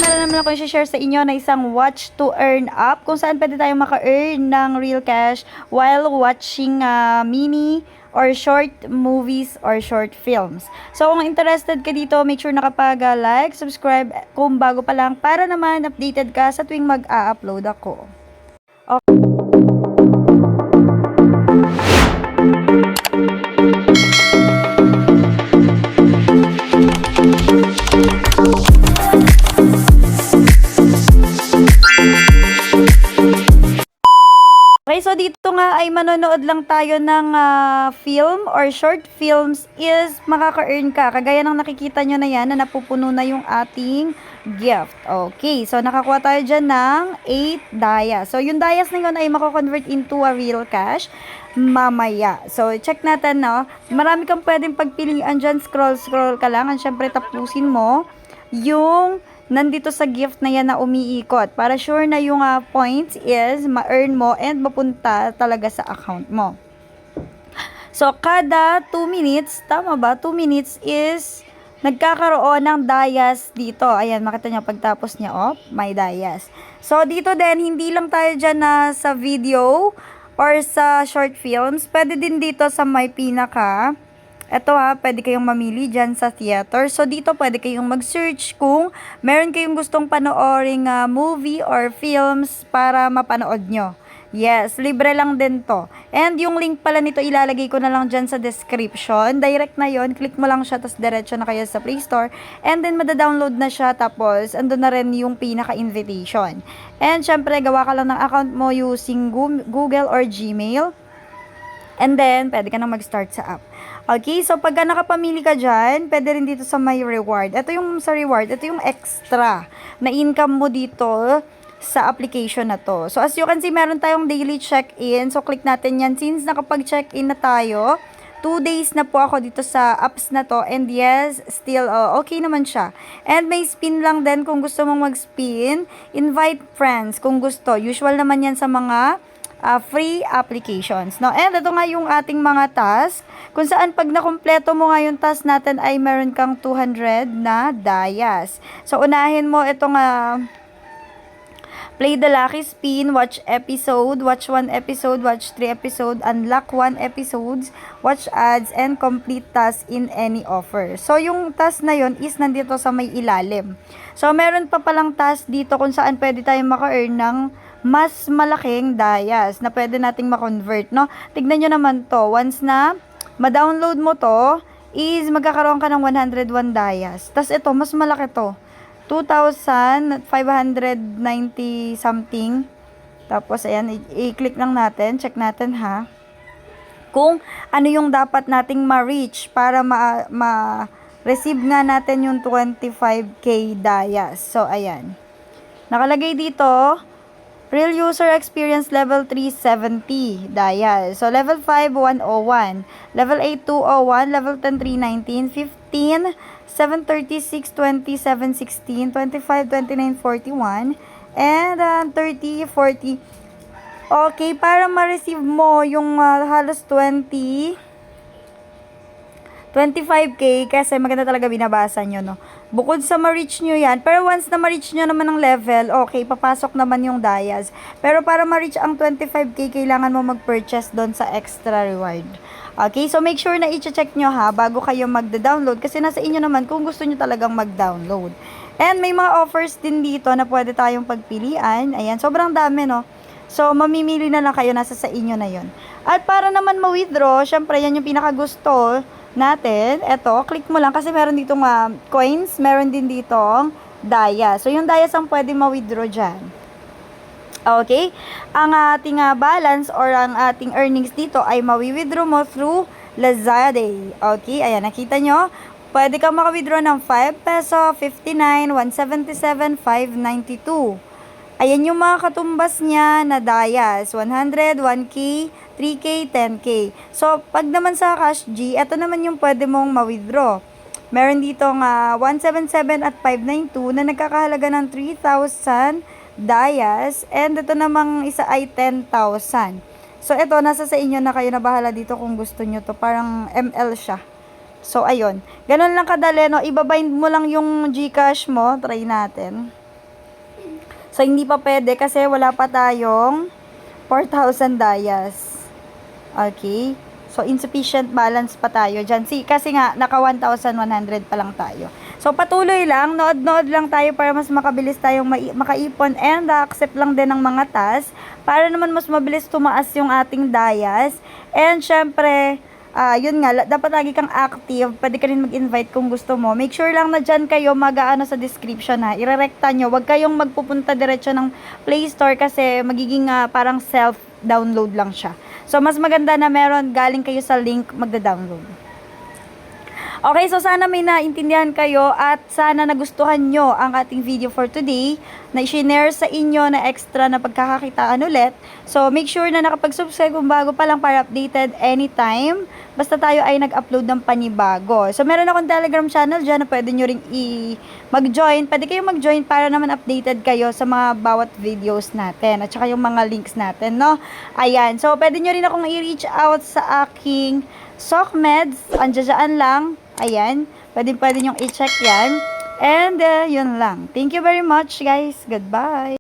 meron naman ako i-share sa inyo na isang watch to earn up kung saan pwede tayong maka-earn ng real cash while watching mini or short movies or short films. So kung interested ka dito, make sure nakapag-like, subscribe kung bago pa lang para naman updated ka sa tuwing mag-a-upload ako. Okay. Okay, so dito nga ay manonood lang tayo ng film or short films is makaka-earn ka. Kagaya ng nakikita nyo na yan na napupuno na yung ating gift. Okay, so nakakuha tayo dyan ng 8 dayas. So yung dayas na yun ay mako-convert into a real cash mamaya. So check natin, no? Marami kang pwedeng pagpilian dyan. Scroll ka lang. And syempre tapusin mo yung nandito sa gift na yan na umiikot para sure na yung points is ma-earn mo and mapunta talaga sa account mo. So, kada 2 minutes, tama ba? 2 minutes is nagkakaroon ng dayas dito. Ayan, makita nyo pagtapos niya, oh, may dayas. So, dito din, hindi lang tayo dyan na sa video or sa short films. Pwede din dito sa may pinaka. Ito pwede kayong mamili dyan sa theater. So, dito pwede kayong mag-search kung meron kayong gustong panooring movie or films para mapanood nyo. Yes, libre lang din to. And yung link pala nito, ilalagay ko na lang dyan sa description. Direct na yon, click mo lang siya, tapos diretso na kayo sa Play Store. And then, madadownload na siya, tapos andun na rin yung pinaka-invitation. And, syempre, gawa ka lang ng account mo using Google or Gmail. And then, pwede ka na mag-start sa app. Okay, so pagka nakapamili ka dyan, pwede rin dito sa my reward. Ito yung sa reward, ito yung extra na income mo dito sa application na to. So as you can see, meron tayong daily check-in. So click natin yan. Since nakapag-check-in na tayo, 2 days na po ako dito sa apps na to. And yes, still okay naman siya. And may spin lang din kung gusto mong mag-spin. Invite friends kung gusto. Usual naman yan sa mga free applications, no? And ito nga yung ating mga task, kung saan pag nakumpleto mo nga yung task natin ay meron kang 200 na dayas. So, unahin mo itong play the lucky spin, watch episode, watch 1 episode, watch 3 episode, unlock 1 episodes, watch ads, and complete task in any offer. So, yung task na yon is nandito sa may ilalim. So, meron pa palang task dito kung saan pwede tayong maka-earn ng mas malaking dayas na pwede nating ma-convert, no? Tignan nyo naman to. Once na ma-download mo to, is magkakaroon ka ng 101 dayas. Tapos ito, mas malaki to. 2,590 something. Tapos, ayan, i-click lang natin. Check natin, ha? Kung ano yung dapat nating ma-reach para ma-receive nga natin yung 25k dayas. So, ayan. Nakalagay dito, Real User Experience Level 370 dayas. So, Level 5, 101. Level 8, 201. Level 10, 319. 15, 736, 20, 716. 25, 29, 41. And 30, 40. Okay, para ma-receive mo yung halos 25k kasi maganda talaga binabasa nyo, no? Bukod sa ma-reach nyo yan, pero once na ma-reach nyo naman ng level, okay, papasok naman yung dayas. Pero para ma-reach ang 25k, kailangan mo mag-purchase doon sa extra reward. Okay, so make sure na i-check nyo ha, bago kayo magda-download. Kasi nasa inyo naman kung gusto nyo talagang mag-download. And may mga offers din dito na pwede tayong pagpilian. Ayan, sobrang dami, no? So, mamimili na lang kayo, nasa sa inyo na yon. At para naman ma-withdraw, syempre, yan yung pinakagusto natin. Eto, click mo lang kasi meron ditong coins, meron din ditong dayas. So, yung dayas ang pwede ma-withdraw dyan. Okay? Ang ating balance or ang ating earnings dito ay ma-withdraw mo through Lazada. Okay? Ayan, nakita nyo? Pwede kang maka-withdraw ng 5 peso, 59, 177, 592. Ayan yung mga katumbas niya na dayas. 100, 1K, 3K, 10K. So, pag naman sa Cash G, ito naman yung pwede mong ma-withdraw. Meron dito nga 177 at 592 na nagkakahalaga ng 3,000 dayas. And ito namang isa ay 10,000. So, ito, nasa sa inyo na kayo na bahala dito kung gusto nyo to. Parang ML siya. So, ayun. Ganun lang kadali, no? Ibabind mo lang yung GCash mo. Try natin. So, hindi pa pwede kasi wala pa tayong 4,000 dayas. Okay? So, insufficient balance pa tayo dyan. Kasi nga, naka 1,100 pa lang tayo. So, patuloy lang. Nood-nood lang tayo para mas makabilis tayong makaipon and accept lang din ng mga task para naman mas mabilis tumaas yung ating dayas. And, syempre, yun nga, dapat lagi kang active. Pwede ka rin mag-invite kung gusto mo. Make sure lang na dyan kayo mag-aano sa description ha. Irerekta nyo. Huwag kayong magpupunta diretso ng Play Store kasi magiging parang self-download lang siya. So, mas maganda na meron galing kayo sa link magda-download. Okay, so sana may naintindihan kayo at sana nagustuhan nyo ang ating video for today na i-share sa inyo na extra na pagkakakitaan ulit. So, make sure na nakapag-subscribe kung bago pa lang para updated anytime. Basta tayo ay nag-upload ng panibago. So, meron akong Telegram channel dyan na pwede nyo ring mag-join. Pwede kayong mag-join para naman updated kayo sa mga bawat videos natin at saka yung mga links natin, no? Ayan. So, pwede nyo rin akong i-reach out sa aking SOCMEDS. Andiyan lang. Ayan. Pwede nyong i-check yan. And, yun lang. Thank you very much, guys. Goodbye.